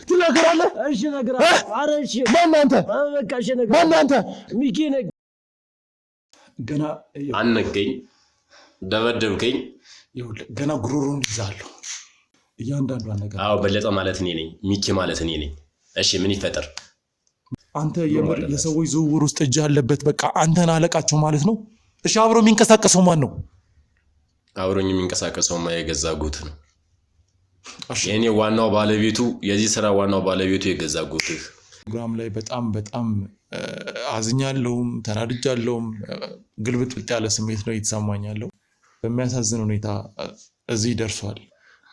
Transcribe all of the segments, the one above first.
ትነግራለህ? እሺ እነግራለሁ። ኧረ እሺ ማነህ አንተ? በቃ እሺ እነግራለሁ። ማነህ አንተ? ሚኪ ነኝ። ገና አነገኝ፣ ደበደብከኝ። ይኸውልህ ገና ጉሮሮን ይዛለሁ እያንዳንዷን ነገር። አዎ በለጠ ማለት እኔ ነኝ፣ ሚኪ ማለት እኔ ነኝ። እሺ ምን ይፈጠር? አንተ የሰዎች ዝውውር ውስጥ እጅ ያለበት በቃ አንተን አለቃቸው ማለት ነው። እሺ አብሮ የሚንቀሳቀሰው ማን ነው? አብሮኝ የሚንቀሳቀሰውማ የገዛ ጉት ነው። የኔ ዋናው ባለቤቱ፣ የዚህ ስራ ዋናው ባለቤቱ የገዛ ጉትህ። ፕሮግራም ላይ በጣም አዝኛለሁም ተናድጃለሁም። ግልብጥብጥ ያለ ስሜት ነው እየተሰማኝ ያለው። በሚያሳዝን ሁኔታ እዚህ ደርሷል።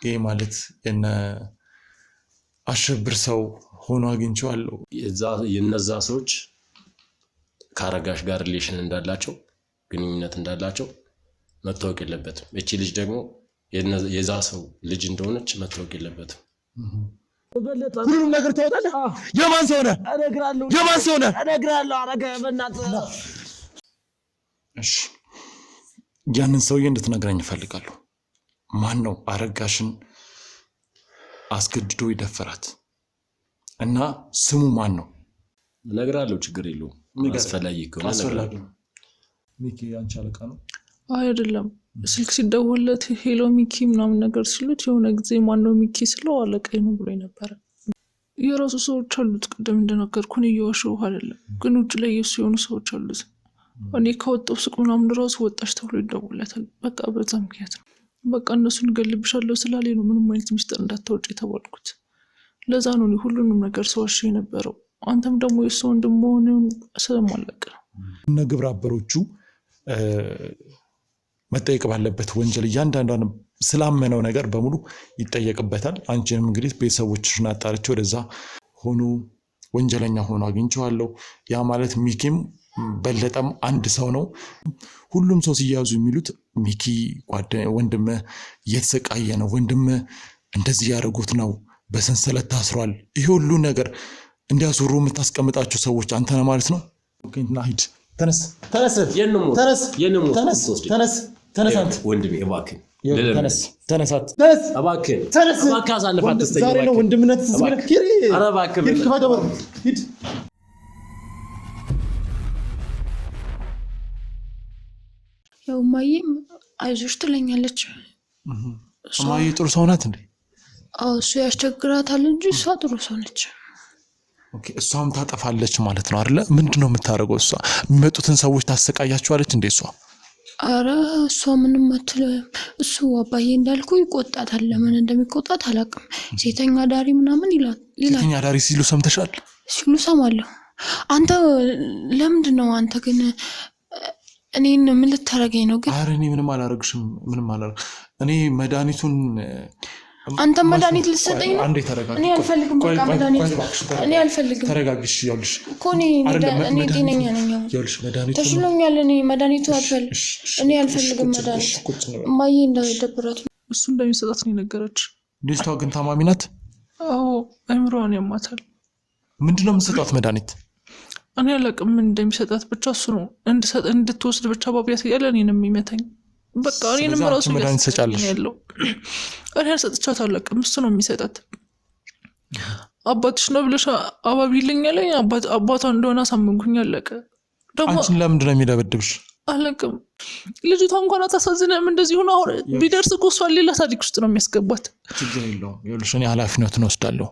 ይሄ ማለት የነ አሸብር ሰው ሆኖ አግኝቼዋለሁ። የነዛ ሰዎች ከአረጋሽ ጋር ሪሌሽን እንዳላቸው፣ ግንኙነት እንዳላቸው መታወቅ የለበትም። እቺ ልጅ ደግሞ የዛ ሰው ልጅ እንደሆነች መታወቅ የለበትም። ሁሉም ነገር ታወጣለህ። የማን ሰው ነህ? እነግራለሁ። የማን ሰው ነህ? እነግራለሁ። አረጋ በእናትህ። እሺ ያንን ሰውዬ እንድትነግረኝ እፈልጋለሁ። ማን ነው አረጋሽን አስገድዶ ይደፈራት እና ስሙ ማን ነው? እነግራለሁ። ችግር የለውም። አስፈላጊ ከሆነ አስፈላጊ ነው። ሚኪ አንቺ አለቃ ነው? አይደለም። ስልክ ሲደወልለት ሄሎ ሚኪ ምናምን ነገር ሲሉት የሆነ ጊዜ ማነው ሚኪ ስለው አለቃዬ ነው ብሎ ነበረ። የራሱ ሰዎች አሉት። ቅድም እንደነገርኩን እየዋሸሁ አይደለም፣ ግን ውጭ ላይ የሱ የሆኑ ሰዎች አሉት። እኔ ከወጣሁ ሱቅ ምናምን ራሱ ወጣሽ ተብሎ ይደውለታል። በቃ በዛ ምክንያት ነው። በቃ እነሱን እገልብሻለሁ ስላለኝ ነው ምንም አይነት ሚስጥር እንዳታወጪ የተባልኩት። ለዛ ነው እኔ ሁሉንም ነገር ሰዋሽ የነበረው። አንተም ደግሞ የሱ ወንድም መሆኑን ስለማለቅ ነው። እነ ግብረ አበሮቹ መጠየቅ ባለበት ወንጀል እያንዳንዷን ስላመነው ነገር በሙሉ ይጠየቅበታል። አንቺንም እንግዲህ ቤተሰቦችሽን አጣርቼ ወደዛ ሆኖ ወንጀለኛ ሆኖ አግኝቼዋለሁ። ያ ማለት ሚኪም በለጠም አንድ ሰው ነው። ሁሉም ሰው ሲያዙ የሚሉት ሚኪ ወንድምህ እየተሰቃየ ነው፣ ወንድምህ እንደዚህ ያደረጉት ነው፣ በሰንሰለት ታስሯል። ይሄ ሁሉ ነገር እንዲያስሩ የምታስቀምጣቸው ሰዎች አንተ ነህ ማለት ነው። ሂድ፣ ተነስ፣ ተነስ፣ ተነስ፣ ተነስ፣ አንተ ወንድሜ እባክህ ተነስ፣ ተነሳት፣ እባክህ፣ እባክህ አሳልፍ አትስጠኝ። ዛሬ ነው ወንድምነት ዝብለ ኧረ እባክህ ሂድ። ያው ማየም አይዞሽ ትለኛለች። ማየ ጥሩ ሰው ናት እንዴ? አዎ እሱ ያስቸግራታል እንጂ እሷ ጥሩ ሰው ነች። ኦኬ እሷም ታጠፋለች ማለት ነው አይደለ? ምንድነው የምታደርገው? እሷ የሚመጡትን ሰዎች ታሰቃያቸዋለች እንዴ? አረ እሷ ምንም አትልም። እሱ አባዬ እንዳልኩ ይቆጣታል። ለምን እንደሚቆጣት አላውቅም። ሴተኛ ዳሪ ምናምን ይላል። ሴተኛ ዳሪ ሲሉ ሰምተሻል? ሲሉ ሰማለሁ። አንተ ለምንድነው አንተ ግን እኔን ምን ልታረገኝ ነው? ግን አረ እኔ ምንም አላረግሽም። እኔ መድኃኒቱን አንተ መድኃኒት ልትሰጠኝ ነው? አንዴ ተረጋጊ። እኔ አልፈልግም። በቃ መድኃኒት እኔ አልፈልግም። ተረጋግሽ። ይኸውልሽ እኮ እኔ ጤነኛ ነኝ። ይኸውልሽ መድኃኒቱ ተሽሎኛል። እኔ መድኃኒቱ አልፈልግም። እኔ አልፈልግም መድኃኒት። እማዬ እንዳይደብራት እሱ እንደሚሰጣት ነው የነገረች። ልጅቷ ግን ታማሚ ናት? አዎ አይምሮዋን ያማታል። ምንድነው የምትሰጣት መድኃኒት? እኔ አላውቅም ምን እንደሚሰጣት፣ ብቻ እሱ ነው እንድትወስድ ብቻ ባቢያት ያለ እኔንም የሚመታኝ። በቃ እኔንም ራሱ መድኃኒት ሰጫለሽ ያለው እኔ ሰጥቻት አላውቅም። እሱ ነው የሚሰጣት። አባትሽ ነው ብለሽ አባቢልኝ አለኝ። አባቷ እንደሆነ አሳመንኩኝ። አለቀ። ደግሞ አንቺን ለምንድን ነው የሚደበድብሽ? አላውቅም። ልጅቷ እንኳን አታሳዝንም። እንደዚህ ሆነ አሁን ቢደርስ እኮ እሷን ሌላ ታሪክ ውስጥ ነው የሚያስገባት። ችግር የለውም። ይኸውልሽ እኔ ኃላፊነቱን ወስዳለሁ።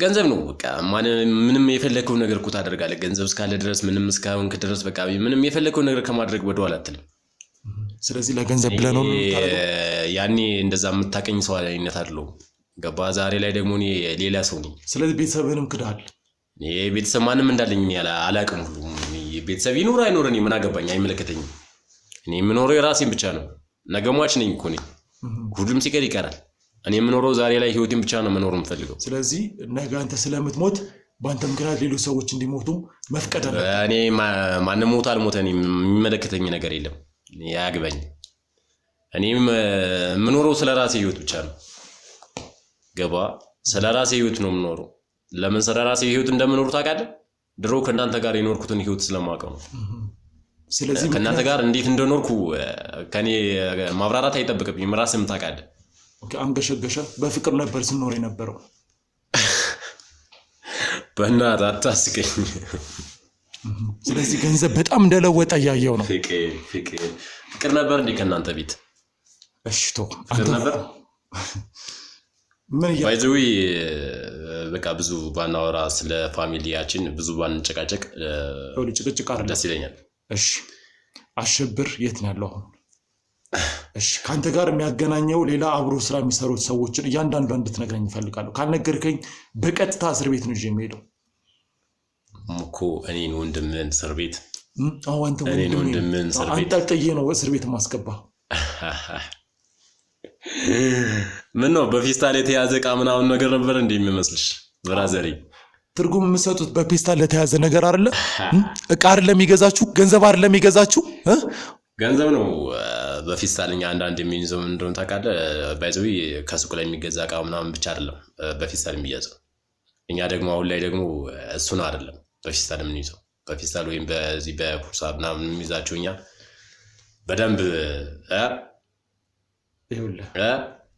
ገንዘብ ነው በቃ ምንም የፈለከው ነገር እኮ ታደርጋለህ ገንዘብ እስካለ ድረስ ምንም እስካሁን ድረስ በቃ ምንም የፈለከው ነገር ከማድረግ ወደኋላ አትልም ስለዚህ ለገንዘብ ብለህ ነው ያኔ እንደዛ የምታቀኝ ሰው አይነት አይደለም ገባ ዛሬ ላይ ደግሞ እኔ ሌላ ሰው ነኝ ስለዚህ ቤተሰብንም ክዳል እኔ ቤተሰብ ማንም እንዳለኝ አላቅም ሁሉ ቤተሰብ ይኖር አይኖር እኔ ምን አገባኝ አይመለከተኝም እኔ የምኖረው የራሴን ብቻ ነው ነገሟች ነኝ እኮ ነኝ ሁሉም ሲቀር ይቀራል እኔ የምኖረው ዛሬ ላይ ህይወቴን ብቻ ነው መኖር የምፈልገው ስለዚህ ነገ አንተ ስለምትሞት በአንተ ምክንያት ሌሎች ሰዎች እንዲሞቱ መፍቀድ አለ እኔ ማንም ሞት አልሞተ እኔ የሚመለከተኝ ነገር የለም ያግባኝ እኔ የምኖረው ስለራሴ ህይወት ብቻ ነው ገባ ስለራሴ ህይወት ነው የምኖረው ለምን ስለራሴ ህይወት እንደምኖር ታውቃለህ ድሮ ከእናንተ ጋር የኖርኩትን ህይወት ስለማውቀው ነው ስለዚህ ከእናንተ ጋር እንዴት እንደኖርኩ ከኔ ማብራራት አይጠብቅብኝም ራስህም ታውቃለህ ኦኬ አንገሸገሸ በፍቅር ነበር ስንኖር የነበረው በእናትህ አታስቀኝ ስለዚህ ገንዘብ በጣም እንደለወጠ ያያየው ነው ፍቅር ነበር እንዴ ከእናንተ ቤት እሺ ቶ ፍቅር ነበር ምን ያ ባይዘዊ በቃ ብዙ ባናወራ ስለ ፋሚሊያችን ብዙ ባንጨቃጨቅ ጭቅጭቅ አይደለም ደስ ይለኛል እሺ አሸብር የት ነው ያለው እሺ ካንተ ጋር የሚያገናኘው ሌላ አብሮ ስራ የሚሰሩት ሰዎችን እያንዳንዱ እንድትነግረኝ ይፈልጋሉ ካልነገርከኝ በቀጥታ እስር ቤት ነው የሚሄደው እኮ እኔን ወንድምን እስር ቤት አንተ ወንድምን እስር ቤት አንጠልጥዬ ነው እስር ቤት ማስገባ ምን ነው በፊስታል የተያዘ ዕቃ ምናምን ነገር ነበር እንዴ የሚመስልሽ ብራዘሪ ትርጉም የምሰጡት በፊስታል ለተያዘ ነገር አይደለ ዕቃ አይደለም የሚገዛችሁ ገንዘብ አይደለም የሚገዛችሁ ገንዘብ ነው በፊስታልኛ አንዳንድ የሚይዘው እንደሆነ ታውቃለህ ባይዘዊ ከሱቅ ላይ የሚገዛ ዕቃ ምናምን ብቻ አይደለም በፊስታል የሚያዘው እኛ ደግሞ አሁን ላይ ደግሞ እሱን አይደለም በፊስታል የምንይዘው በፊስታል ወይም በዚህ በፖርሳ ምናምን የሚይዛቸው እኛ በደንብ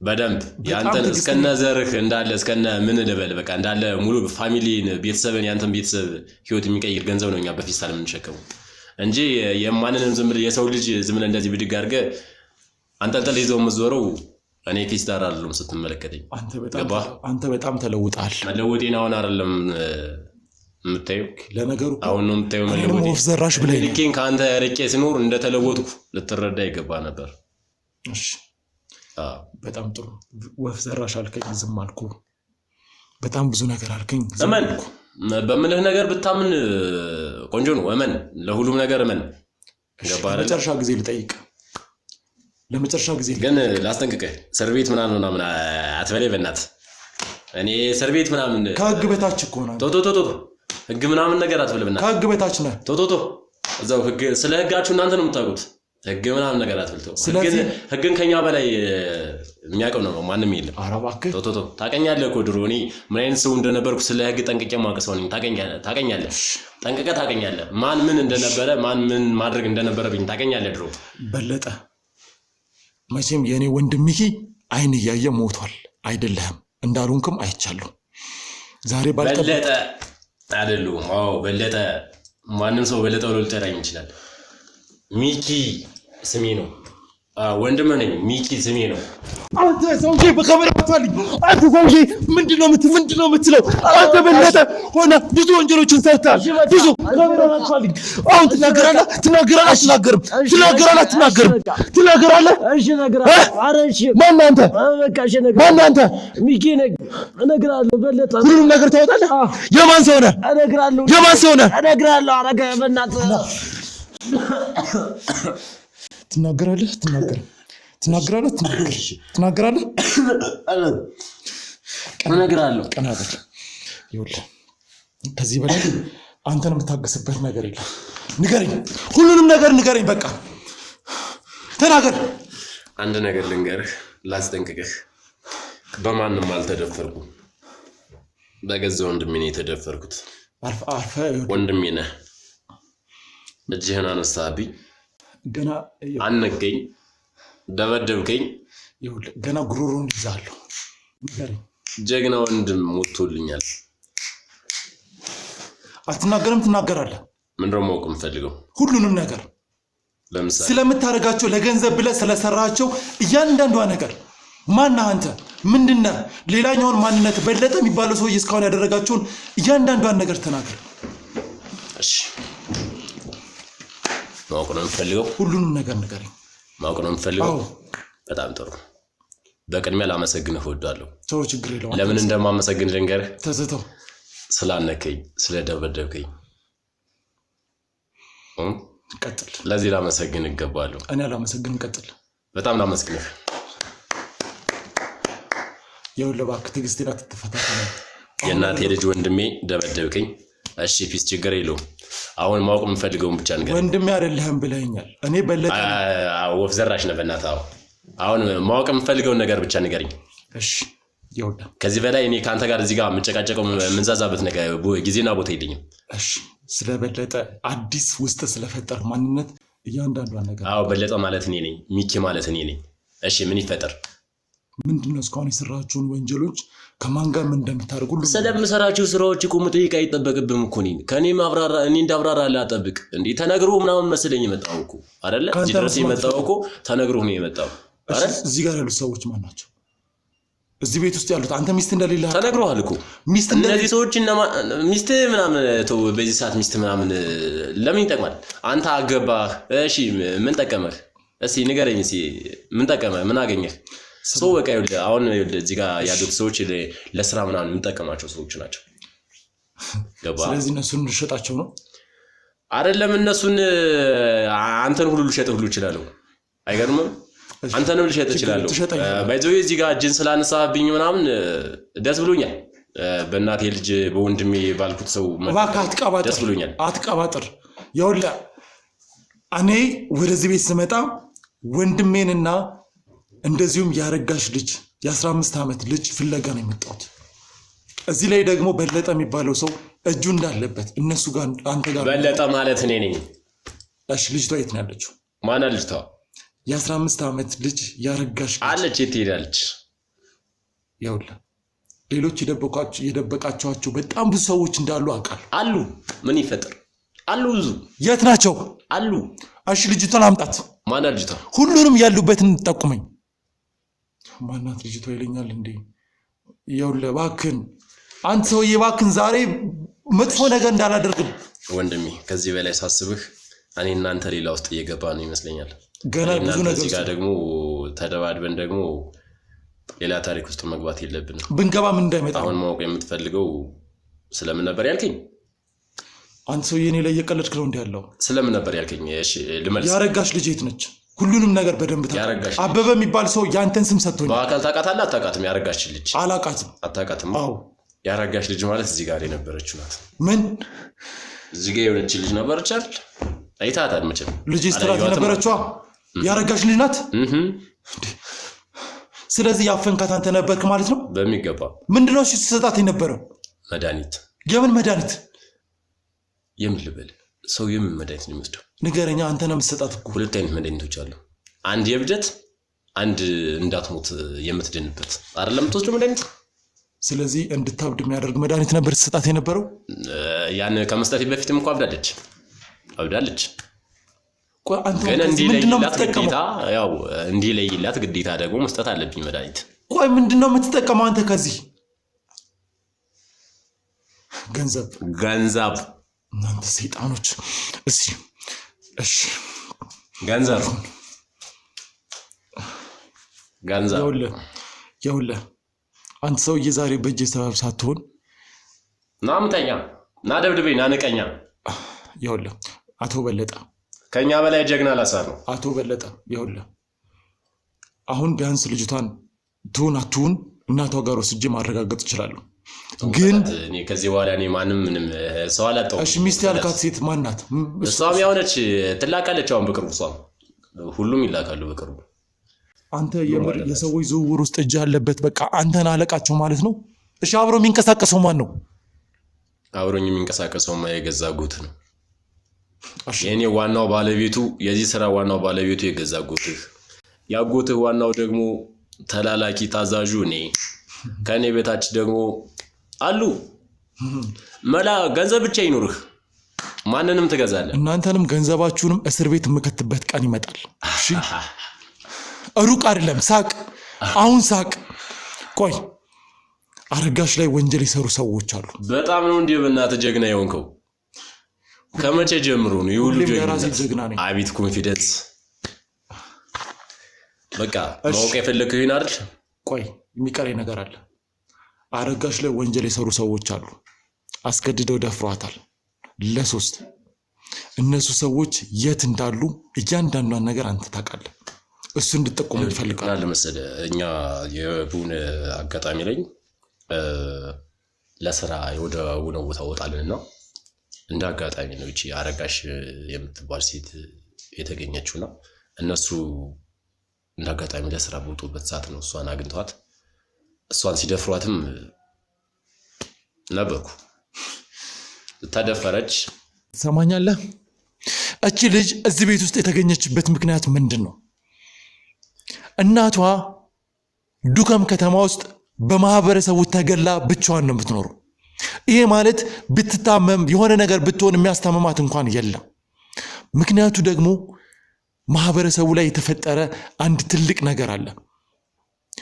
በደንብ ያንተን እስከነ ዘርህ እንዳለ እስከነ ምን ልበል በቃ እንዳለ ሙሉ ፋሚሊን ቤተሰብን ያንተን ቤተሰብ ህይወት የሚቀይር ገንዘብ ነው እኛ በፊስታል የምንሸከመው እንጂ የማንንም ዝም ብለ የሰው ልጅ ዝም ብለ እንደዚህ ብድግ አድርገህ አንጠልጥለህ ይዘው የምትዞረው እኔ ፊስታል አይደለም ስትመለከተኝ አንተ በጣም ተለውጣል መለወጤን አሁን አይደለም የምታየው ለነገሩ አሁን ነው የምታየው መለወጤ ወፍ ዘራሽ ብለኝ ልኬን ካንተ ርቄ ሲኖር እንደተለወጥኩ ልትረዳ ይገባ ነበር እሺ በጣም ጥሩ ወፍ ዘራሽ አልከኝ ዝም አልኩ በጣም ብዙ ነገር አልከኝ እመን በምንህ ነገር ብታምን ቆንጆ ነው እመን ለሁሉም ነገር እመን ገባህ ለመጨረሻ ጊዜ ልጠይቅ ለመጨረሻ ጊዜ ግን ላስጠንቅቅህ እስር ቤት ምናምን አትበለኝ በእናትህ እኔ እስር ቤት ምናምን ከህግ በታች እኮ ነው ቶቶቶ ህግ ምናምን ነገር አትበለኝ በእናትህ ከህግ በታች ነህ ቶቶቶ እዛው ህግ ስለ ህጋችሁ እናንተ ነው የምታውቁት ህግ ምናምን ነገር አትበልተው ህግን ከኛ በላይ የሚያውቀው ነው ማንም የለም አራባከ ቶቶቶ ታቀኛለህ እኮ ድሮ እኔ ምን አይነት ሰው እንደነበርኩ ስለ ህግ ጠንቅቄ ማቀሰው ነኝ ታቀኛለህ ጠንቅቀህ ታቀኛለህ ማን ምን እንደነበረ ማን ምን ማድረግ እንደነበረብኝ ታቀኛለህ ድሮ በለጠ መቼም የኔ ወንድምህ አይን ያየ ሞቷል አይደለም እንዳሉንኩም አይቻለሁ ዛሬ በለጠ አይደለም በለጠ ማንም ሰው በለጠ ብሎ ሊጠራኝ ይችላል ሚኪ ስሜ ነው ወንድም ነኝ ሚኪ ስሜ ነው አንተ ሰውዬ በካሜራ ወጣልኝ አንተ ሰውዬ ምንድነው የምትለው አንተ በለጠ ሆነ ብዙ ወንጀሎችን ሰርተሃል ብዙ ካሜራ ወጣልኝ አሁን ትናገራለህ እሺ እነግርሃለሁ ኧረ እሺ ማን አንተ በቃ እሺ ሚኪ እነግርሃለሁ በለጠ ሁሉንም ነገር ታወጣለህ የማን ሰው ነህ እነግርሃለሁ ኧረ በእናትህ ትናገራለህ እነግርሃለሁ ቀናበት ይኸውልህ ከዚህ በላይ አንተን የምታገስበት ነገር የለም ንገረኝ ሁሉንም ነገር ንገረኝ በቃ ተናገር አንድ ነገር ልንገርህ ላስጠንቅቅህ በማንም አልተደፈርኩም በገዛ ወንድሜ ነው የተደፈርኩት አርፈ ወንድሜ ነህ እጅህን አነሳብኝ ገና አነገኝ ደበደብከኝ ይኸውልህ ገና ጉሮሮን ይዛለሁ ንገረኝ ጀግና ወንድም ሞቶልኛል አትናገርም ትናገራለህ ምንድነው ማወቅ የምፈልገው ሁሉንም ነገር ለምሳሌ ስለምታረጋቸው ለገንዘብ ብለህ ስለሰራቸው እያንዳንዷ ነገር ማነህ አንተ? ምንድነህ? ሌላኛውን ማንነት በለጠ የሚባለው ሰውዬ እስካሁን ያደረጋቸውን እያንዳንዷን ነገር ተናገር። እሺ ማወቅ ነው የምፈልገው? ሁሉንም ነገር ንገረኝ። ማወቅ ነው የምፈልገው? በጣም ጥሩ። በቅድሚያ ላመሰግንህ እወዳለሁ። ሰው ችግር የለውም። ለምን እንደማመሰግን ልንገርህ? ተዘተው ስላነከኝ፣ ስለደበደብከኝ ቀጥል። ለዚህ ላመሰግን እገባለሁ። እኔ አላመሰግንም። ቀጥል። በጣም ላመስግንህ። ይኸውልህ እባክህ ትዕግስቴን አትፈታተን። የእናቴ ልጅ ወንድሜ ደበደብከኝ። እሺ ፒስ ችግር የለውም። አሁን ማወቅ የምፈልገውን ብቻ ንገረኝ። ወንድሜ አይደለህም ብለኸኛል። እኔ በለጠ ወፍ ዘራሽ ነህ በእናትህ። አሁን ማወቅ የምፈልገውን ነገር ብቻ ንገረኝ። እሺ ይኸውልህ ከዚህ በላይ እኔ ከአንተ ጋር እዚህ ጋር የምጨቃጨቀው የምንዛዛበት ነገር ጊዜና ቦታ የለኝም። እሺ ስለበለጠ አዲስ ውስጥ ስለፈጠር ማንነት እያንዳንዷን ነገር በለጠ ማለት እኔ ነኝ። ሚኪ ማለት እኔ ነኝ። እሺ ምን ይፈጠር? ምንድነው እስካሁን የሰራችሁን ወንጀሎች ከማን ጋር ምን እንደምታደርጉ ሁሉ ስለምሰራቸው ስራዎች እኮ መጠየቅ አይጠበቅብህም እኮ ከኔ ማብራራ እኔ እንዳብራራልህ አጠብቅ እንዴ። ተነግሮ ምናምን መስለኝ የመጣው እኮ አይደለ? እዚህ ድረስ የመጣው እኮ ተነግሮ ነው የመጣው አይደል? እዚህ ጋር ያሉት ሰዎች ማን ናቸው? እዚህ ቤት ውስጥ ያሉት አንተ ሚስት እንደሌለ ተነግሮሃል እኮ። እነዚህ ሰዎች ሚስት ምናምን ተው። በዚህ ሰዓት ሚስት ምናምን ለምን ይጠቅማል? አንተ አገባህ። እሺ ምን ጠቀመህ? እስኪ ንገረኝ። እስኪ ምን ጠቀመህ? ምን አገኘህ? ሰው በቃ ይኸውልህ አሁን እዚህ ጋር ያሉት ሰዎች ለስራ ምናምን የምንጠቀማቸው ሰዎች ናቸው። ገባህ? ስለዚህ እነሱን ልሸጣቸው ነው አይደለም? እነሱን አንተን ሁሉ ልሸጥ ሁሉ እችላለሁ። አይገርምም? አንተንም ልሸጥ እችላለሁ። ባይዘው እዚህ ጋር እጅን ስላነሳብኝ ምናምን ደስ ብሎኛል። በእናቴ ልጅ በወንድሜ ባልኩት ሰው ደስ ብሎኛል። አትቀባጥር። ይኸውልህ እኔ ወደዚህ ቤት ስመጣ ወንድሜንና እንደዚሁም ያረጋሽ ልጅ የ15 ዓመት ልጅ ፍለጋ ነው የመጣሁት። እዚህ ላይ ደግሞ በለጠ የሚባለው ሰው እጁ እንዳለበት እነሱ ጋር አንተ ጋር በለጠ ማለት እኔ ነኝ። እሺ ልጅቷ የት ነው ያለችው? ማን ልጅቷ? የ15 ዓመት ልጅ ያረጋሽ አለች። የት ሄዳለች? ይኸውልህ ሌሎች የደበቃቸዋቸው በጣም ብዙ ሰዎች እንዳሉ አውቃለሁ። አሉ። ምን ይፈጠር? አሉ ብዙ። የት ናቸው? አሉ። እሺ ልጅቷን አምጣት። ማን ልጅቷ? ሁሉንም ያሉበትን ጠቁመኝ። ማናት ልጅቷ ይለኛል እንዴ? ይኸውልህ እባክህን አንተ ሰውዬ እባክህን ዛሬ መጥፎ ነገር እንዳላደርግም ወንድሜ። ከዚህ በላይ ሳስብህ እኔ እናንተ ሌላ ውስጥ እየገባ ነው ይመስለኛል። ገና ብዙ ነገር እዚህ ጋር ደግሞ ተደባድበን ደግሞ ሌላ ታሪክ ውስጥ መግባት የለብንም። ብንገባ ምን እንዳይመጣ። አሁን ማወቅ የምትፈልገው ስለምን ነበር ያልከኝ? አንተ ሰውዬ እኔ ላይ እየቀለድክ ነው እንዴ ያለው? ስለምን ነበር ያልከኝ? እሺ ልመልስ። ያረጋሽ ልጅ የት ነች? ሁሉንም ነገር በደንብ ታውቃለህ። አበበ የሚባል ሰው ያንተን ስም ሰጥቶኛል። በአካል ታውቃታለህ? አታውቃትም? ያረጋሽ ልጅ አላውቃትም። አታውቃትም? አዎ ያረጋሽ ልጅ ማለት እዚህ ጋር የነበረችው ናት። ምን እዚህ ጋር የሆነች ልጅ ነበረች አይደል? አይታታል መቼም። ልጅ ስትራት የነበረችዋ ያረጋሽ ልጅ ናት። ስለዚህ ያፈንካት አንተ ነበርክ ማለት ነው? በሚገባ። ምንድነው እሺ ስትሰጣት የነበረው? መድኃኒት። የምን መድኃኒት? የምን ልበል? ሰው የምን መድኃኒት ነው የሚወስደው? ንገረኛ። አንተ ነው የምትሰጣት እኮ። ሁለት አይነት መድኃኒቶች አሉ። አንድ የብደት፣ አንድ እንዳትሞት የምትድንበት አይደለም የምትወስደው መድኃኒት። ስለዚህ እንድታብድ የሚያደርግ መድኃኒት ነበር ስትሰጣት የነበረው? ያን ከመስጠት በፊትም እንኳን አብዳለች። ግን እንዲለይላት ግዴታ እንዲለይላት ግዴታ ደግሞ መስጠት አለብኝ መድኃኒት። ቆይ ምንድነው የምትጠቀመው አንተ? ከዚህ ገንዘብ እናንተ ሰይጣኖች። እሺ ገንዘብ ይኸውልህ አንተ ሰውዬ ዛሬ በእጄ ሰበብ ሳትሆን ና ምተኛ፣ ና ደብድበኝ፣ ና ንቀኛ። ይኸውልህ አቶ በለጠ ከኛ በላይ ጀግና ላሳር ነው። አቶ በለጠ ይኸውልህ አሁን ቢያንስ ልጅቷን ትሁን አትሁን እናቷ ጋር ወስጄ ማረጋገጥ እችላለሁ። ግን እኔ ከዚህ በኋላ እኔ ማንም ምንም ሰው አላጣሁም። እሺ ሚስት ያልካት ሴት ማን ናት? እሷም ያውነች ትላካለች። አሁን በቅርቡ እሷም ሁሉም ይላካሉ በቅርቡ። አንተ የሰዎች ዝውውር ውስጥ እጅ አለበት። በቃ አንተን አለቃቸው ማለት ነው። እሺ አብሮ የሚንቀሳቀሰው ማን ነው? አብሮኝ የሚንቀሳቀሰው የገዛ ጎት ነው። የኔ ዋናው ባለቤቱ፣ የዚህ ስራ ዋናው ባለቤቱ የገዛ ጎትህ፣ ያጎትህ ዋናው ደግሞ ተላላኪ ታዛዡ እኔ፣ ከኔ በታች ደግሞ አሉ። መላ ገንዘብ ብቻ ይኖርህ ማንንም ትገዛለህ። እናንተንም ገንዘባችሁንም እስር ቤት የምከትበት ቀን ይመጣል። እሺ ሩቅ አይደለም። ሳቅ አሁን ሳቅ። ቆይ አረጋሽ ላይ ወንጀል የሰሩ ሰዎች አሉ። በጣም ነው እንዴ በእናትህ ጀግና የሆንከው? ከመቼ ጀምሮ ነው ይሁሉ ጀግና ነኝ? አቤት ኮንፊደንስ። በቃ ማወቅ የፈለከው ይሄን አይደል? ቆይ የሚቀረኝ ነገር አለ። አረጋሽ ላይ ወንጀል የሰሩ ሰዎች አሉ። አስገድደው ደፍሯታል ለ3። እነሱ ሰዎች የት እንዳሉ እያንዳንዷን ነገር አንተ ታውቃለህ። እሱ እንድጠቁም ይፈልጋል መሰለህ። እኛ የቡን አጋጣሚ ላይ ለስራ ወደ ቡነ ቦታ ወጣልንና እንደ አጋጣሚ ነው እቺ አረጋሽ የምትባል ሴት የተገኘችውና እነሱ እንደ አጋጣሚ ለስራ በወጡበት ሰዓት ነው እሷን አግኝቷት እሷን ሲደፍሯትም ነበርኩ። ተደፈረች። ትሰማኛለህ? እቺ ልጅ እዚህ ቤት ውስጥ የተገኘችበት ምክንያት ምንድን ነው? እናቷ ዱከም ከተማ ውስጥ በማህበረሰቡ ተገላ ብቻዋን ነው የምትኖረው። ይሄ ማለት ብትታመም የሆነ ነገር ብትሆን የሚያስታመማት እንኳን የለም። ምክንያቱ ደግሞ ማህበረሰቡ ላይ የተፈጠረ አንድ ትልቅ ነገር አለ።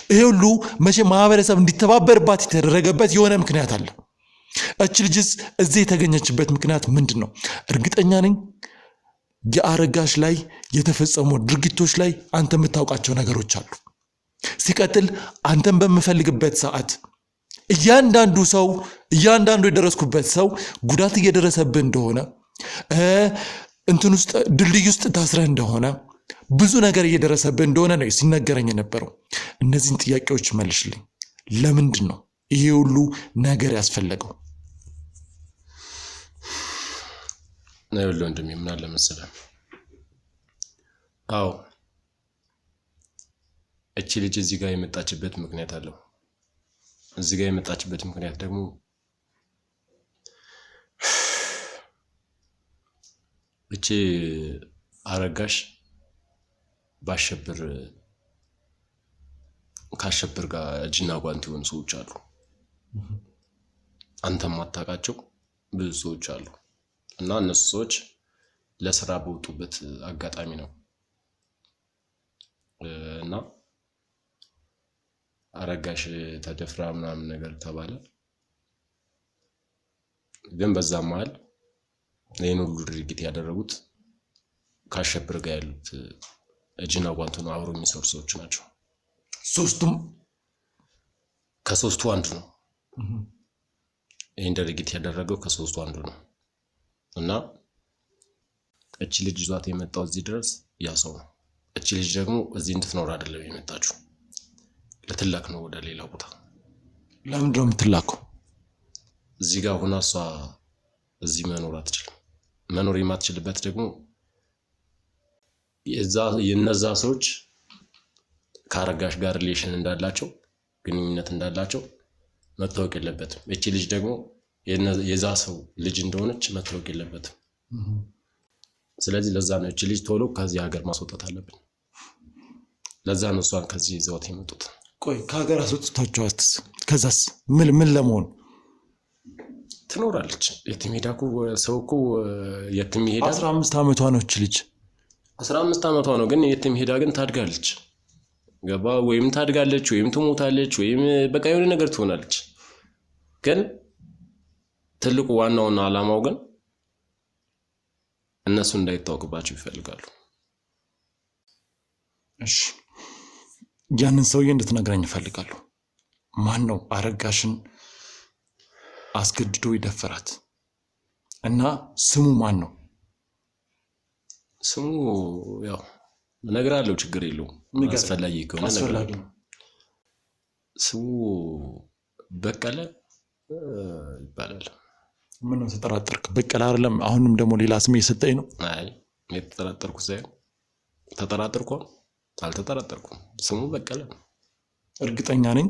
ይሄ ሁሉ መቼ ማህበረሰብ እንዲተባበርባት የተደረገበት የሆነ ምክንያት አለ። እቺ ልጅስ እዚህ የተገኘችበት ምክንያት ምንድን ነው? እርግጠኛ ነኝ የአረጋሽ ላይ የተፈጸሙ ድርጊቶች ላይ አንተ የምታውቃቸው ነገሮች አሉ። ሲቀጥል አንተን በምፈልግበት ሰዓት እያንዳንዱ የደረስኩበት ሰው ጉዳት እየደረሰብህ እንደሆነ እንትን ውስጥ ድልድይ ውስጥ ታስረህ እንደሆነ ብዙ ነገር እየደረሰብህ እንደሆነ ነው ሲነገረኝ የነበረው። እነዚህን ጥያቄዎች መልሽልኝ። ለምንድን ነው ይሄ ሁሉ ነገር ያስፈለገው? ነው ወንድሜ ምን አለ መሰለህ? አዎ እቺ ልጅ እዚህ ጋር የመጣችበት ምክንያት አለው። እዚህ ጋር የመጣችበት ምክንያት ደግሞ እቺ አረጋሽ ከአሸብር ጋር እጅና ጓንት የሆኑ ሰዎች አሉ። አንተም ማታውቃቸው ብዙ ሰዎች አሉ እና እነሱ ሰዎች ለስራ በወጡበት አጋጣሚ ነው እና አረጋሽ ተደፍራ ምናምን ነገር ተባለ። ግን በዛ መሃል ይህን ሁሉ ድርጊት ያደረጉት ከአሸብር ጋር ያሉት እጅና ጓንት ነው አብሮ የሚሰሩ ሰዎች ናቸው። ሶስቱም ከሶስቱ አንዱ ነው። ይህን ድርጊት ያደረገው ከሶስቱ አንዱ ነው እና እቺ ልጅ ይዟት የመጣው እዚህ ድረስ ያ ሰው ነው። እቺ ልጅ ደግሞ እዚህ እንድትኖር አይደለም የመጣችው፣ ልትላክ ነው ወደ ሌላ ቦታ። ለምንድን ነው የምትላከው? እዚህ ጋር ሆና እሷ እዚህ መኖር አትችልም። መኖር የማትችልበት ደግሞ የነዛ ሰዎች ከአረጋሽ ጋር ሪሌሽን እንዳላቸው ግንኙነት እንዳላቸው መታወቅ የለበትም። እቺ ልጅ ደግሞ የዛ ሰው ልጅ እንደሆነች መታወቅ የለበትም። ስለዚህ ለዛ ነው እቺ ልጅ ቶሎ ከዚህ ሀገር ማስወጣት አለብን። ለዛ ነው እሷን ከዚህ ይዘዋት የመጡት። ቆይ ከሀገር አስወጥታችኋትስ ከዛስ ምን ለመሆን ትኖራለች? የትም ሄዳ እኮ ሰው እኮ የትም ሄዳ 15 ዓመቷ ነው እቺ ልጅ 15 ዓመቷ ነው። ግን የትም ሄዳ ግን ታድጋለች። ገባ? ወይም ታድጋለች ወይም ትሞታለች ወይም በቃ የሆነ ነገር ትሆናለች። ግን ትልቁ ዋናውና ዓላማው ግን እነሱ እንዳይታወቅባቸው ይፈልጋሉ። እሺ ያንን ሰውዬ እንድትነግረኝ ይፈልጋሉ። ማን ነው አረጋሽን አስገድዶ ይደፈራት እና ስሙ ማን ነው? ስሙ ያው እነግርሃለሁ፣ ችግር የለውም። አስፈላጊ ከሆነ እነግርሃለሁ። ስሙ በቀለ ይባላል። ምን ነው ተጠራጠርክ? በቀለ አይደለም? አሁንም ደግሞ ሌላ ስም እየሰጠኝ ነው። አይ የተጠራጠርኩ ሳይሆን ተጠራጠርኩ አልተጠራጠርኩም። ስሙ በቀለ ነው። እርግጠኛ ነኝ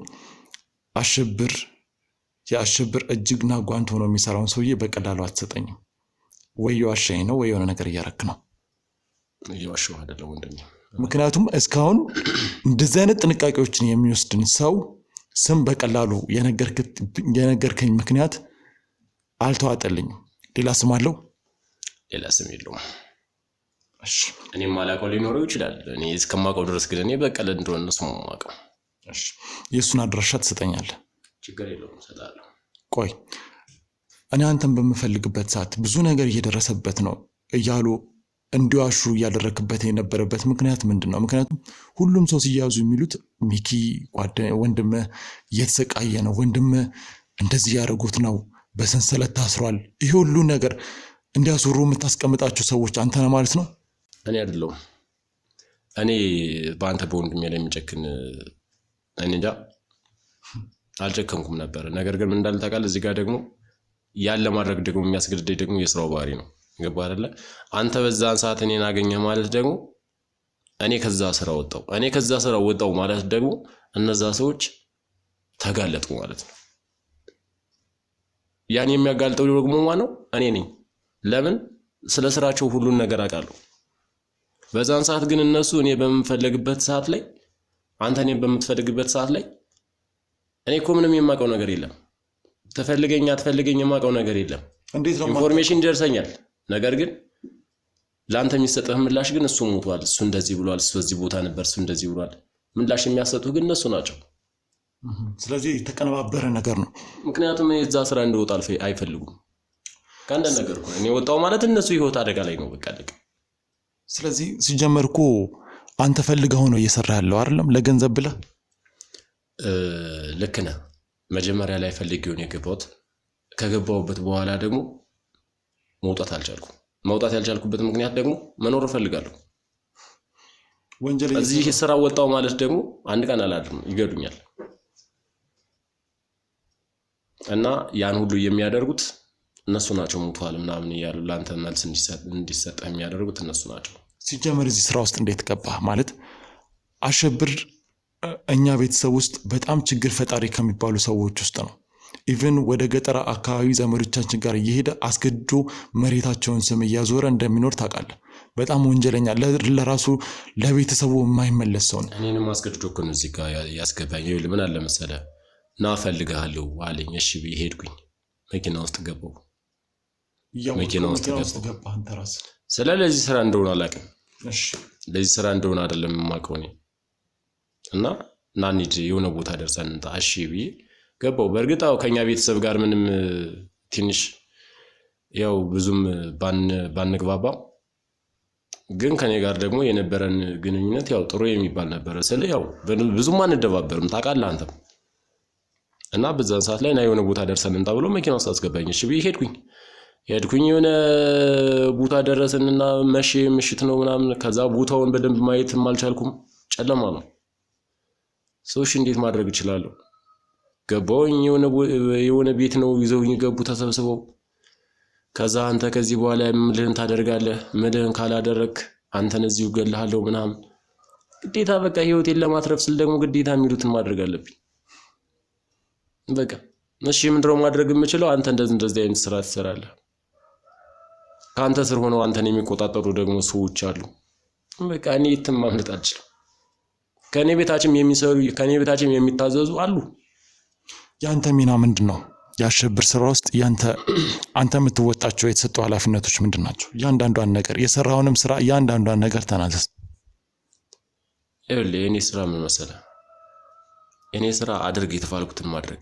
የአሸብር እጅግና ጓንት ሆኖ የሚሰራውን ሰውዬ በቀላሉ አትሰጠኝም። ወይ የዋሸኝ ነው ወይ የሆነ ነገር እያረክ ነው። እየዋሸሁ አይደለም ወንድሜ። ምክንያቱም እስካሁን እንደዚህ አይነት ጥንቃቄዎችን የሚወስድን ሰው ስም በቀላሉ የነገርከኝ ምክንያት አልተዋጠልኝም። ሌላ ስም አለው? ሌላ ስም የለውም። እሺ እኔ ማላውቀው ሊኖረው ይችላል። እኔ እስከማውቀው ድረስ ግን እኔ በቀለ እንደሆነ ስሙ ማውቀው። እሺ የሱን አድራሻ ትሰጠኛለህ? ችግር የለውም እሰጣለሁ። ቆይ እኔ አንተን በምፈልግበት ሰዓት ብዙ ነገር እየደረሰበት ነው እያሉ እንዲዋሹ እያደረክበት የነበረበት ምክንያት ምንድን ነው? ምክንያቱም ሁሉም ሰው ሲያዙ የሚሉት ሚኪ ወንድምህ እየተሰቃየ ነው፣ ወንድምህ እንደዚህ ያደረጉት ነው፣ በሰንሰለት ታስሯል። ይሄ ሁሉ ነገር እንዲያስወሩ የምታስቀምጣቸው ሰዎች አንተ ነህ ማለት ነው? እኔ አይደለሁም። እኔ በአንተ በወንድሜ ላይ የሚጨክን እኔ እንጃ አልጨከንኩም ነበር። ነገር ግን ምን እንዳለ ታውቃለህ? እዚህ ጋር ደግሞ ያለ ማድረግ ደግሞ የሚያስገድደኝ ደግሞ የስራው ባህሪ ነው። ገባህ አይደለ? አንተ በዛን ሰዓት እኔን አገኘህ ማለት ደግሞ እኔ ከዛ ስራ ወጣው ማለት ደግሞ እነዛ ሰዎች ተጋለጡ ማለት ነው። ያን የሚያጋልጠው ደግሞ ማነው? እኔ ነኝ። ለምን? ስለ ስራቸው ሁሉን ነገር አውቃለሁ። በዛን ሰዓት ግን እነሱ እኔ በምፈልግበት ሰዓት ላይ አንተ እኔን በምትፈልግበት ሰዓት ላይ እኔ እኮ ምንም የማውቀው ነገር የለም። ተፈልገኝ አትፈልገኝ የማውቀው ነገር የለም። ኢንፎርሜሽን ይደርሰኛል። ነገር ግን ለአንተ የሚሰጥህ ምላሽ ግን እሱ ሞቷል፣ እሱ እንደዚህ ብሏል፣ እሱ በዚህ ቦታ ነበር፣ እሱ እንደዚህ ብሏል። ምላሽ የሚያሰጡህ ግን እነሱ ናቸው። ስለዚህ የተቀነባበረ ነገር ነው። ምክንያቱም የዛ ስራ እንደወጣ አይፈልጉም። ከአንድ ነገር እኮ እኔ ወጣው ማለት እነሱ ህይወት አደጋ ላይ ነው። በቃ ልክ። ስለዚህ ሲጀመር እኮ አንተ ፈልገው ነው እየሰራ ያለው አይደለም? ለገንዘብ ብለህ ልክ ነህ። መጀመሪያ ላይ ፈልጌው ነው የገባሁት። ከገባሁበት በኋላ ደግሞ መውጣት አልቻልኩም። መውጣት ያልቻልኩበት ምክንያት ደግሞ መኖር እፈልጋለሁ። እዚህ ስራ ወጣው ማለት ደግሞ አንድ ቀን አላድርም፣ ይገዱኛል። እና ያን ሁሉ የሚያደርጉት እነሱ ናቸው። ሞቷል ምናምን እያሉ ለአንተ መልስ እንዲሰጥህ የሚያደርጉት እነሱ ናቸው። ሲጀመር እዚህ ስራ ውስጥ እንዴት ገባህ? ማለት አሸብር እኛ ቤተሰብ ውስጥ በጣም ችግር ፈጣሪ ከሚባሉ ሰዎች ውስጥ ነው። ኢቨን ወደ ገጠር አካባቢ ዘመዶቻችን ጋር እየሄደ አስገድዶ መሬታቸውን ስም እያዞረ እንደሚኖር ታውቃለህ። በጣም ወንጀለኛ፣ ለራሱ ለቤተሰቡ የማይመለስ ሰው ነው። እኔንም አስገድዶ እኮ ነው እዚህ ጋር ያስገባኝ። ምን አለ መሰለህ፣ ና እፈልግሃለሁ አለኝ። እሺ ብዬ ሄድኩኝ። መኪና ውስጥ ገባሁ። መኪና ውስጥ ገባህ አንተ ራስህ። ስለዚህ ስራ እንደሆነ አላውቅም። እሺ ለዚህ ስራ እንደሆነ አይደለም የማውቀው እኔ። እና ና እንሂድ የሆነ ቦታ ደርሰን እንጣ። እሺ ብዬ ገባሁ። በእርግጥ ከኛ ቤተሰብ ጋር ምንም ትንሽ ያው ብዙም ባንግባባ ግን ከኔ ጋር ደግሞ የነበረን ግንኙነት ያው ጥሩ የሚባል ነበር። ያው ብዙም አንደባበርም ታውቃለህ አንተም። እና በዛን ሰዓት ላይ ና የሆነ ቦታ ደርሰን እንጣ ብሎ መኪና ውስጥ አስገባኝ። እሺ ብዬ ሄድኩኝ የሆነ ቦታ ደረስንና ምሽት ነው ምናምን። ከዛ ቦታውን በደንብ ማየትም አልቻልኩም፣ ጨለማ ነው። ሰዎች እንዴት ማድረግ እችላለሁ? ገባሁኝ። የሆነ ቤት ነው ይዘውኝ ገቡ ተሰብስበው። ከዛ አንተ ከዚህ በኋላ ምልህን ታደርጋለህ፣ ምልህን ካላደረክ አንተን እዚሁ እገልሃለሁ ምናምን። ግዴታ በቃ ህይወቴን ለማትረፍ ስል ደግሞ ግዴታ የሚሉትን ማድረግ አለብኝ። በቃ እሺ ምንድነው ማድረግ የምችለው? አንተ እንደዚህ አይነት ስራ ትሰራለህ። ከአንተ ስር ሆነው አንተን የሚቆጣጠሩ ደግሞ ሰዎች አሉ። በቃ እኔ የትም ማምለጥ አልችልም። ከኔ ቤታችም የሚሰሩ ከኔ ቤታችም የሚታዘዙ አሉ። ያንተ ሚና ምንድነው? ያሸብር ስራ ውስጥ አንተ የምትወጣቸው የተሰጡ ኃላፊነቶች ምንድናቸው? ያንዳንዷን ነገር የሰራውንም ስራ ያንዳንዷን ነገር ተናዘዝ። የኔ ስራ ምን መሰለህ? እኔ ስራ አድርግ የተባልኩትን ማድረግ፣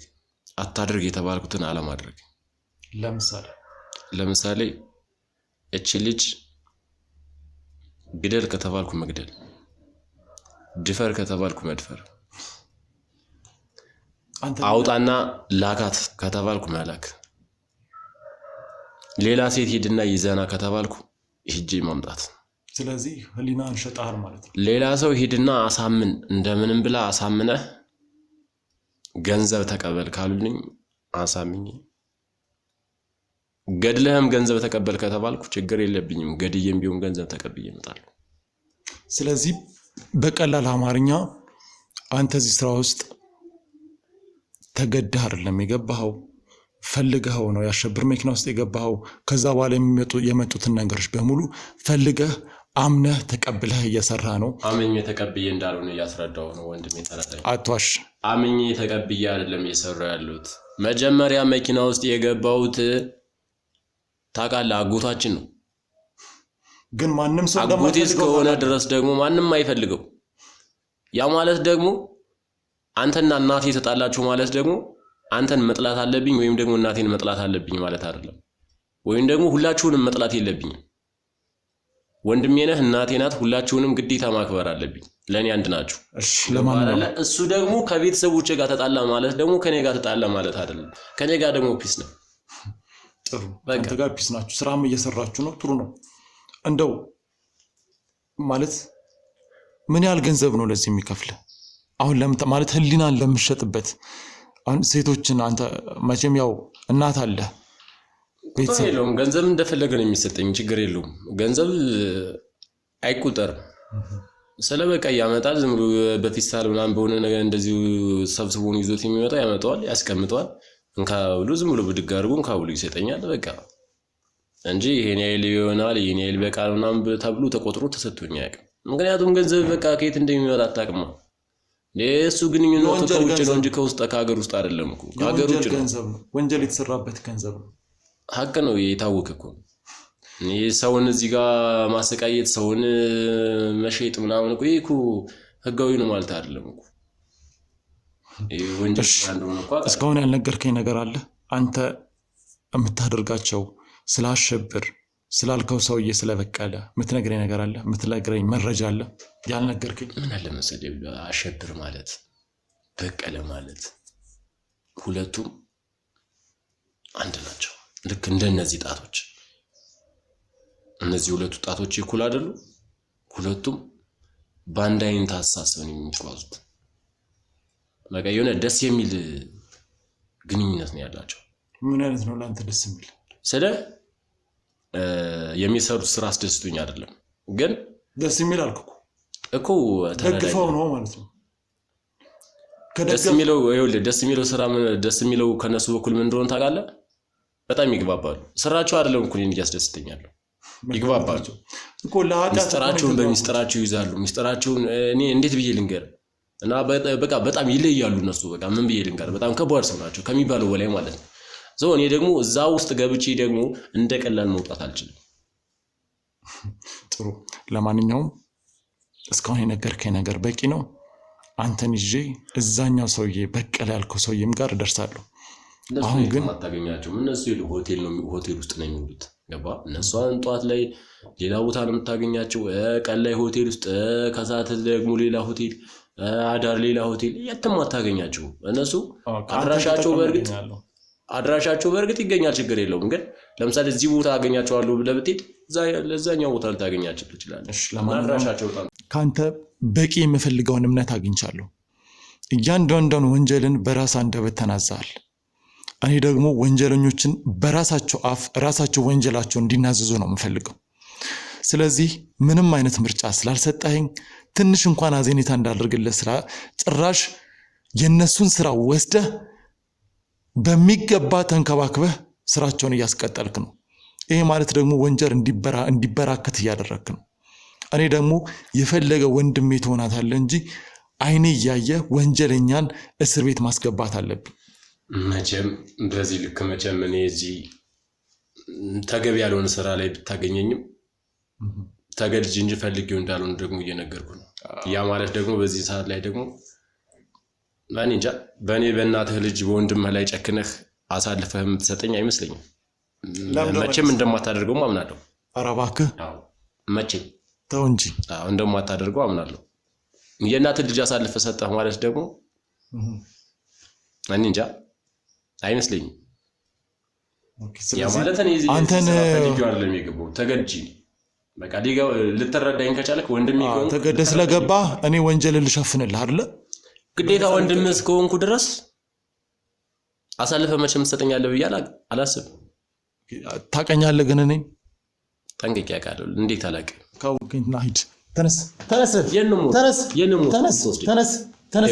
አታድርግ የተባልኩትን አለማድረግ። ለምሳሌ እቺ ልጅ ግደል ከተባልኩ መግደል፣ ድፈር ከተባልኩ መድፈር፣ አውጣና ላካት ከተባልኩ መላክ፣ ሌላ ሴት ሂድና ይዘና ከተባልኩ ሂጄ ማምጣት። ስለዚህ ህሊናን ሸጣር ማለት ነው። ሌላ ሰው ሂድና አሳምን፣ እንደምንም ብላ አሳምነህ ገንዘብ ተቀበል ካሉልኝ አሳምኝ፣ ገድለህም ገንዘብ ተቀበል ከተባልኩ ችግር የለብኝም፣ ገድዬም ቢሆን ገንዘብ ተቀብዬ እመጣለሁ። ስለዚህ በቀላል አማርኛ አንተ እዚህ ስራ ውስጥ ተገደህ አይደለም የገባኸው፣ ፈልገኸው ነው ያሸብር መኪና ውስጥ የገባኸው። ከዛ በኋላ የመጡትን ነገሮች በሙሉ ፈልገህ አምነህ ተቀብለህ እየሰራ ነው። አምኜ ተቀብዬ እንዳልሆነ እያስረዳው ነው ወንድሜ። ተረዳኝ። አትዋሽ። አምኜ ተቀብዬ አይደለም እየሰራው ያሉት። መጀመሪያ መኪና ውስጥ የገባሁት ታውቃለህ አጎታችን ነው። ግን ማንም ሰው አጎቴ እስከሆነ ድረስ ደግሞ ማንም አይፈልገው። ያ ማለት ደግሞ አንተና እናቴ ተጣላችሁ ማለት ደግሞ አንተን መጥላት አለብኝ ወይም ደግሞ እናቴን መጥላት አለብኝ ማለት አይደለም። ወይም ደግሞ ሁላችሁንም መጥላት የለብኝም። ወንድሜ ነህ፣ እናቴ ናት፣ ሁላችሁንም ግዴታ ማክበር አለብኝ። ለኔ አንድ ናችሁ። እሺ ለማንኛውም እሱ ደግሞ ከቤተሰቦቼ ጋር ተጣላ ማለት ደግሞ ከኔ ጋር ተጣላ ማለት አይደለም። ከኔ ጋር ደግሞ ፒስ ነው። ጥሩ አንተ ጋር ፒስ ናችሁ፣ ስራም እየሰራችሁ ነው። ጥሩ ነው። እንደው ማለት ምን ያህል ገንዘብ ነው ለዚህ የሚከፍልህ? አሁን ማለት ህሊናን ለምሸጥበት ሴቶችን አንተ መቼም ያው እናት አለ ቤተሰብ የለውም። ገንዘብ እንደፈለገ ነው የሚሰጠኝ፣ ችግር የለውም። ገንዘብ አይቆጠርም። ስለበቃ ያመጣል። ዝም ብሎ በፊስታል ምናምን በሆነ ነገር እንደዚሁ ሰብስቦን ይዞት የሚመጣ ያመጣዋል፣ ያስቀምጠዋል። እንካ ብሎ ዝም ብሎ ብድግ አድርጎ እንካ ብሎ ይሰጠኛል። በቃ እንጂ ይሄን ያህል ይሆናል ይሄን ያህል በቃል ምናምን ተብሎ ተቆጥሮ ተሰጥቶኝ አያውቅም። ምክንያቱም ገንዘብ በቃ ከየት እንደሚመጣ አታውቅም። እሱ ግንኙነቱ ከውጭ ነው እንጂ ከውስጥ ከሀገር ውስጥ አይደለም እኮ። ከሀገር ውጭ ነው። ወንጀል የተሰራበት ገንዘብ ነው። ሀቅ ነው፣ የታወቀ እኮ ነው። ሰውን እዚህ ጋር ማሰቃየት፣ ሰውን መሸጥ ምናምን እኮ ይሄ እኮ ህጋዊ ነው ማለት አይደለም እኮ። ወንጀል እንደሆነ እኮ እስካሁን ያልነገርከኝ ነገር አለ? አንተ የምታደርጋቸው ስላሸብር ስላልከው ሰውዬ ስለበቀለ የምትነግረኝ ነገር አለ? የምትነግረኝ መረጃ አለ ያልነገርከኝ? ምን አለ መሰለኝ፣ አሸብር ማለት በቀለ ማለት ሁለቱም አንድ ናቸው። ልክ እንደነዚህ ጣቶች፣ እነዚህ ሁለቱ ጣቶች እኩል አይደሉ? ሁለቱም በአንድ አይነት አስተሳሰብ ነው የሚጓዙት። በቃ የሆነ ደስ የሚል ግንኙነት ነው ያላቸው። ምን አይነት ነው ለአንተ ደስ የሚል? ስለ የሚሰሩት ስራ አስደስቶኝ አይደለም፣ ግን ደስ የሚል አልኩ እኮ ደግፈው ነው ማለት ነው። ደስ የሚለው ስራ ደስ የሚለው ከነሱ በኩል ምን እንደሆነ ታውቃለህ? በጣም ይግባባሉ። ስራቸው አይደለም እኮ እኔን ያስደስተኛል። ይግባባሉ እኮ ሚስጥራቸውን በሚስጥራቸው ይዛሉ። ሚስጥራቸውን እኔ እንዴት ብዬ ልንገር? እና በቃ በጣም ይለያሉ እነሱ። በቃ ምን ብዬ ልንገር? በጣም ከባድ ሰው ናቸው ከሚባለው በላይ ማለት ነው። እኔ ደግሞ እዛ ውስጥ ገብቼ ደግሞ እንደቀላል መውጣት አልችልም። ጥሩ። ለማንኛውም እስካሁን የነገርከኝ ነገር በቂ ነው። አንተን ይዤ እዛኛው ሰውዬ በቀለ ያልከው ሰውዬም ጋር እደርሳለሁ። አሁን ግን አታገኛቸውም። እነሱ ሆቴል ውስጥ ነው የሚውሉት። ገባ? እነሱ ጠዋት ላይ ሌላ ቦታ ነው የምታገኛቸው፣ ቀን ላይ ሆቴል ውስጥ፣ ከሰዓት ደግሞ ሌላ ሆቴል፣ አዳር ሌላ ሆቴል። የትም አታገኛቸው። እነሱ አድራሻቸው በእርግጥ ይገኛል፣ ችግር የለውም። ግን ለምሳሌ እዚህ ቦታ አገኛቸዋለሁ ብለህ ብትሄድ ለዛኛው ቦታ ልታገኛቸው ትችላለህ። አድራሻቸው ከአንተ በቂ የምፈልገውን እምነት አግኝቻለሁ። እያንዳንዷን ወንጀልን በራስ አንደበት ተናዘሃል። እኔ ደግሞ ወንጀለኞችን በራሳቸው አፍ ራሳቸው ወንጀላቸው እንዲናዘዙ ነው የምፈልገው። ስለዚህ ምንም አይነት ምርጫ ስላልሰጠኸኝ ትንሽ እንኳን አዘኔታ እንዳደርግልህ ስራ ጭራሽ የነሱን ስራ ወስደህ በሚገባ ተንከባክበህ ስራቸውን እያስቀጠልክ ነው። ይሄ ማለት ደግሞ ወንጀል እንዲበራከት እያደረግክ ነው። እኔ ደግሞ የፈለገ ወንድሜ ትሆናታለህ እንጂ አይኔ እያየ ወንጀለኛን እስር ቤት ማስገባት አለብኝ። መቼም በዚህ ልክ መቼም እኔ እዚህ ተገቢ ያልሆነ ስራ ላይ ብታገኘኝም ተገድጄ እንጂ ፈልጌው እንዳልሆነ ደግሞ እየነገርኩ ነው። ያ ማለት ደግሞ በዚህ ሰዓት ላይ ደግሞ እኔ እንጃ በእኔ በእናትህ ልጅ በወንድምህ ላይ ጨክነህ አሳልፈህ የምትሰጠኝ አይመስለኝም። መቼም እንደማታደርገው አምናለሁ። ኧረ እባክህ መቼም ተው እንጂ እንደማታደርገው አምናለሁ። የእናትህ ልጅ አሳልፈህ ሰጠህ ማለት ደግሞ እኔ እንጃ አይመስለኝም። ያ ማለት እኔ አንተን ፈልጌው አይደለም የገባው፣ ተገድጄ በቃ ልትረዳኝ ከቻልክ ወንድሜ ከሆንክ ተገደህ ስለገባህ እኔ ወንጀልን ልሸፍንልህ አይደለ? ግዴታ ወንድምህ እስከሆንኩ ድረስ አሳልፈህ መቼም ትሰጠኛለህ ብዬ አላስብም። ታውቀኛለህ ግን እኔ ጠንቅቄ አውቃለሁ። እንዴት አላውቅም? ካውቅኝና ሂድ። ተነስ ተነስ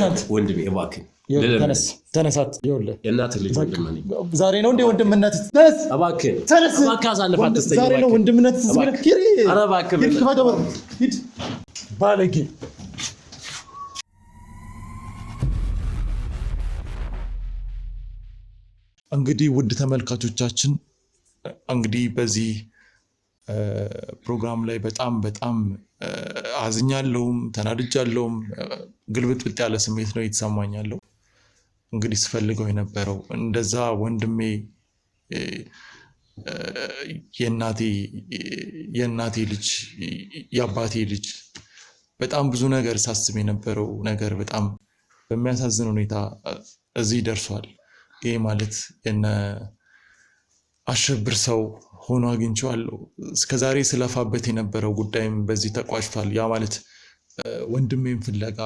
አንተ ወንድሜ እባክህ ተነሳት። ይኸውልህ የእናትህ ልጅ ወንድም ነኝ። ዛሬ ነው እንደ ወንድምነት ተነስ። እባክህ አሳልፈህ አትስጠኝ። ዛሬ ነው ወንድምነት ኧረ እባክህ ሂድ ባለጌ። እንግዲህ ውድ ተመልካቾቻችን እንግዲህ በዚህ ፕሮግራም ላይ በጣም አዝኛለሁም ተናድጃለሁም። ግልብጥብጥ ያለ ስሜት ነው የተሰማኛለው። እንግዲህ ስፈልገው የነበረው እንደዛ ወንድሜ የእናቴ ልጅ የአባቴ ልጅ በጣም ብዙ ነገር ሳስብ የነበረው ነገር በጣም በሚያሳዝን ሁኔታ እዚህ ደርሷል። ይሄ ማለት የነ አሸብር ሰው ሆኖ አግኝቼዋለሁ። እስከዛሬ ስለፋበት የነበረው ጉዳይም በዚህ ተቋጭቷል። ያ ማለት ወንድሜን ፍለጋ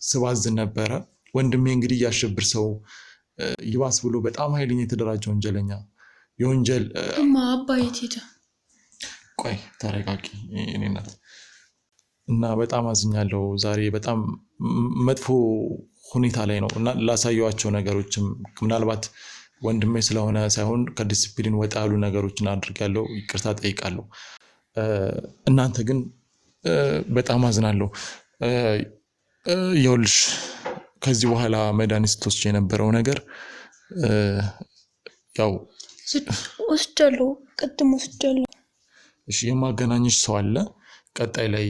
ስባዝን ነበረ። ወንድሜ እንግዲህ ያሸብር ሰው ይባስ ብሎ በጣም ኃይለኛ የተደራጀ ወንጀለኛ የወንጀል አባዬት ሄደ። ቆይ ተረጋጊ እኔ እናት እና በጣም አዝኛለሁ። ዛሬ በጣም መጥፎ ሁኔታ ላይ ነው እና ላሳየዋቸው ነገሮችም ምናልባት ወንድሜ ስለሆነ ሳይሆን ከዲሲፕሊን ወጣ ያሉ ነገሮችን አድርጋለሁ። ይቅርታ ጠይቃለሁ። እናንተ ግን በጣም አዝናለሁ። ይኸውልሽ ከዚህ በኋላ መድኃኒት ስትወስጂ የነበረው ነገር ያው ወስጃለሁ፣ ቅድም ወስጃለሁ። እሺ የማገናኝሽ ሰው አለ። ቀጣይ ላይ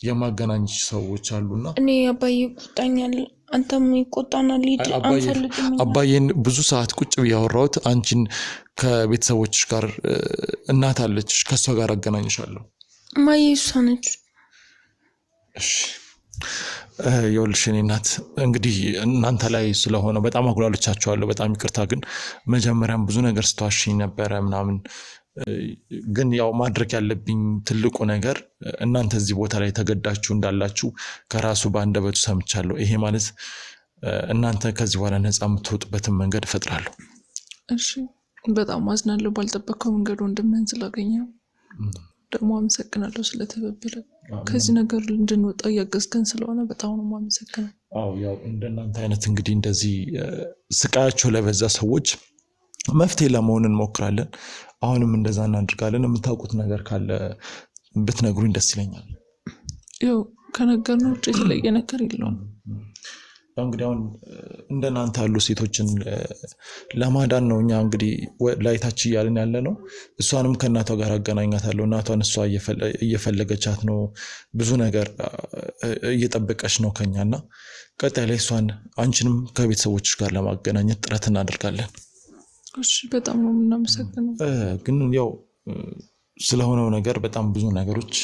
የማገናኝሽ ሰዎች አሉና እኔ አባዬ ይቆጣኛል፣ አንተም ይቆጣናል። አባዬን ብዙ ሰዓት ቁጭ ብዬ ያወራሁት አንቺን ከቤተሰቦችሽ ጋር እናት አለችሽ፣ ከእሷ ጋር አገናኝሻለሁ። ማዬ እሷ ነች። እሺ ይኸውልሽ እኔ እናት እንግዲህ እናንተ ላይ ስለሆነ በጣም አጉላልቻቸዋለሁ። በጣም ይቅርታ። ግን መጀመሪያም ብዙ ነገር ስትዋሽኝ ነበረ ምናምን። ግን ያው ማድረግ ያለብኝ ትልቁ ነገር እናንተ እዚህ ቦታ ላይ ተገዳችሁ እንዳላችሁ ከራሱ በአንደበቱ ሰምቻለሁ። ይሄ ማለት እናንተ ከዚህ በኋላ ነፃ የምትወጡበትን መንገድ እፈጥራለሁ። እሺ በጣም አዝናለሁ ባልጠበቀው መንገድ ወንድምህን ስላገኘው። ደግሞ አመሰግናለሁ ስለተበበለ ከዚህ ነገር እንድንወጣ እያገዝከን ስለሆነ በጣም ነው የማመሰግነው። አዎ ያው እንደናንተ አይነት እንግዲህ እንደዚህ ስቃያቸው ለበዛ ሰዎች መፍትሄ ለመሆን እንሞክራለን። አሁንም እንደዛ እናድርጋለን። የምታውቁት ነገር ካለ ብትነግሩኝ ደስ ይለኛል። ያው ከነገርነው ውጭ የተለየ ነገር የለውም። እንግዲህ አሁን እንደናንተ ያሉ ሴቶችን ለማዳን ነው እኛ እንግዲህ ላይታች እያልን ያለ ነው። እሷንም ከእናቷ ጋር አገናኛታለሁ። እናቷን እሷ እየፈለገቻት ነው፣ ብዙ ነገር እየጠበቀች ነው ከኛና ቀጣይ ላይ እሷን አንቺንም ከቤተሰቦች ጋር ለማገናኘት ጥረት እናደርጋለን። እሺ በጣም ነው የምናመሰግነው። ግን ያው ስለሆነው ነገር በጣም ብዙ ነገሮች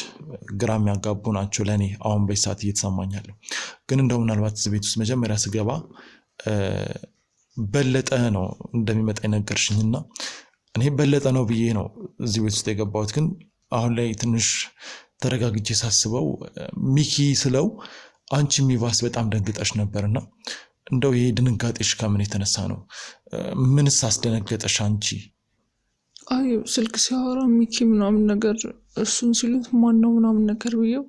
ግራ የሚያጋቡ ናቸው ለእኔ አሁን በዚህ ሰዓት እየተሰማኛለሁ። ግን እንደው ምናልባት እዚህ ቤት ውስጥ መጀመሪያ ስገባ በለጠ ነው እንደሚመጣ የነገርሽኝና እኔ በለጠ ነው ብዬ ነው እዚህ ቤት ውስጥ የገባሁት። ግን አሁን ላይ ትንሽ ተረጋግቼ ሳስበው ሚኪ ስለው አንቺ የሚባስ በጣም ደንግጠሽ ነበርና እንደው ይሄ ድንጋጤሽ ከምን የተነሳ ነው? ምንስ አስደነገጠሽ አንቺ? አይ ስልክ ሲያወራ ሚኪ ምናምን ነገር እሱን ሲሉት ማነው ምናምን ነገር ብዬው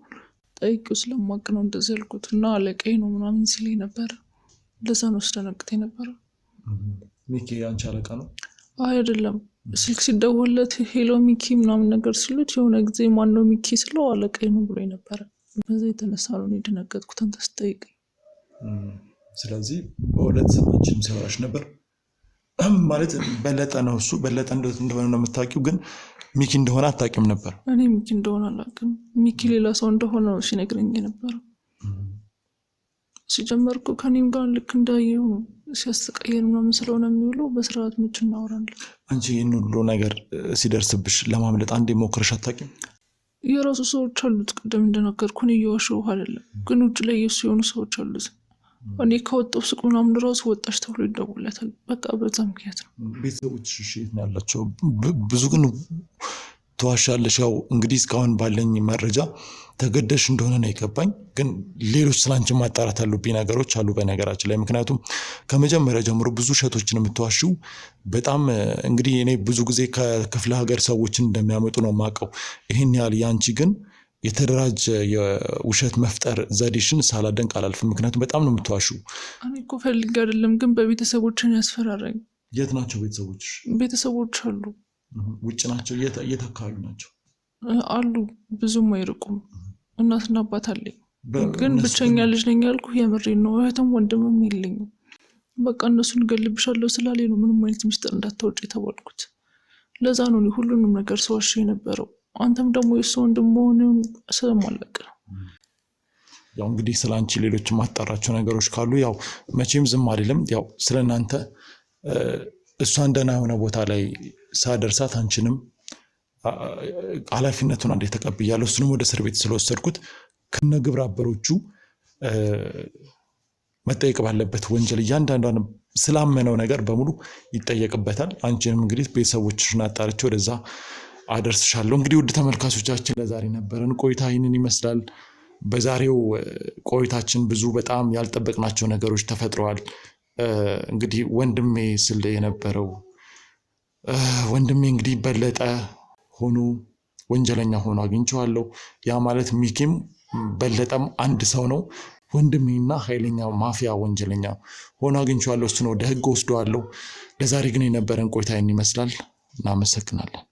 ጠይቄው ስለማቅ ነው እንደዚህ ያልኩት እና አለቃዬ ነው ምናምን ሲለኝ ነበር። ለዛ ነው ስደነግጥ ነበር። ሚኪ አንቺ አለቃ ነው? አይ አይደለም። ስልክ ሲደወልለት ሄሎ ሚኪ ምናምን ነገር ሲሉት የሆነ ጊዜ ማነው ሚኪ ስለው አለቃዬ ነው ብሎኝ ነበር። በዛ የተነሳ ነው የደነገጥኩት አንተ ስትጠይቀኝ። ስለዚህ በሁለት አንቺም ሲያወራሽ ነበር ማለት በለጠ ነው እሱ በለጠ እንደሆነ ነው የምታውቂው፣ ግን ሚኪ እንደሆነ አታውቂም ነበር? እኔ ሚኪ እንደሆነ አላውቅም። ሚኪ ሌላ ሰው እንደሆነ ነው ሲነግረኝ ነበር። ሲጀመርኩ ከኔም ጋር ልክ እንዳየው ሲያስቀየን ምናምን ስለሆነ የሚውለው በስርዓት ምች እናወራለን። አንቺ ይህን ሁሉ ነገር ሲደርስብሽ ለማምለጥ አንዴ ሞክረሽ አታውቂም? የራሱ ሰዎች አሉት። ቅድም እንደነገርኩን እየዋሸሁ አይደለም፣ ግን ውጭ ላይ የሱ የሆኑ ሰዎች አሉት። እኔ ከወጣሁ ሱቅ ምናምን ራሱ ወጣሽ ተብሎ ይደውለታል። በቃ በዛ ምክንያት ነው። ቤተሰቦችሽ የት ነው ያላቸው? ብዙ ግን ተዋሻለሽ። ያው እንግዲህ እስካሁን ባለኝ መረጃ ተገደሽ እንደሆነ ነው የገባኝ። ግን ሌሎች ስላንቺ ማጣራት ያሉብኝ ነገሮች አሉ በነገራችን ላይ። ምክንያቱም ከመጀመሪያ ጀምሮ ብዙ ውሸቶችን የምትዋሽው በጣም እንግዲህ እኔ ብዙ ጊዜ ከክፍለ ሀገር ሰዎችን እንደሚያመጡ ነው የማውቀው። ይህን ያህል ያንቺ ግን የተደራጀ የውሸት መፍጠር ዘዴሽን ሳላደንቅ አላልፍም። ምክንያቱም በጣም ነው የምትዋሽው። እኔ እኮ ፈልጌ አይደለም፣ ግን በቤተሰቦችን ያስፈራራኝ። የት ናቸው ቤተሰቦች? ቤተሰቦች አሉ። ውጭ ናቸው? የት አካባቢ ናቸው? አሉ፣ ብዙም አይርቁም። እናትና አባት አለኝ፣ ግን ብቸኛ ልጅ ነኝ ያልኩ የምሬን ነው። እህትም ወንድምም የለኝም። በቃ እነሱን እገልብሻለሁ ስላለኝ ነው ምንም አይነት ሚስጥር እንዳታወጪ የተባልኩት። ለዛ ነው ሁሉንም ነገር ሰዋሽ የነበረው። አንተም ደግሞ የሱ ወንድም መሆኑን ስለማለቅ ነው። ያው እንግዲህ ስላንቺ ሌሎች ማጣራቸው ነገሮች ካሉ ያው መቼም ዝም አይደለም። ያው ስለናንተ እሷን ደህና የሆነ ቦታ ላይ ሳደርሳት አንቺንም ኃላፊነቱን አንዴ ተቀብያለሁ። እሱንም ወደ እስር ቤት ስለወሰድኩት ከነ ግብረ አበሮቹ መጠየቅ ባለበት ወንጀል እያንዳንዷን ስላመነው ነገር በሙሉ ይጠየቅበታል። አንቺንም እንግዲህ ቤተሰቦችሽን አጣርቼ ወደዛ አደርስሻለሁ። እንግዲህ ውድ ተመልካቾቻችን ለዛሬ ነበረን ቆይታ ይህንን ይመስላል። በዛሬው ቆይታችን ብዙ በጣም ያልጠበቅናቸው ነገሮች ተፈጥረዋል። እንግዲህ ወንድሜ ስል የነበረው ወንድሜ እንግዲህ በለጠ ሆኖ ወንጀለኛ ሆኖ አግኝቼዋለሁ። ያ ማለት ሚኪም በለጠም አንድ ሰው ነው። ወንድሜና ኃይለኛ ማፊያ ወንጀለኛ ሆኖ አግኝቼዋለሁ። እሱን ወደ ህግ ወስደዋለሁ። ለዛሬ ግን የነበረን ቆይታ ይህን ይመስላል። እናመሰግናለን።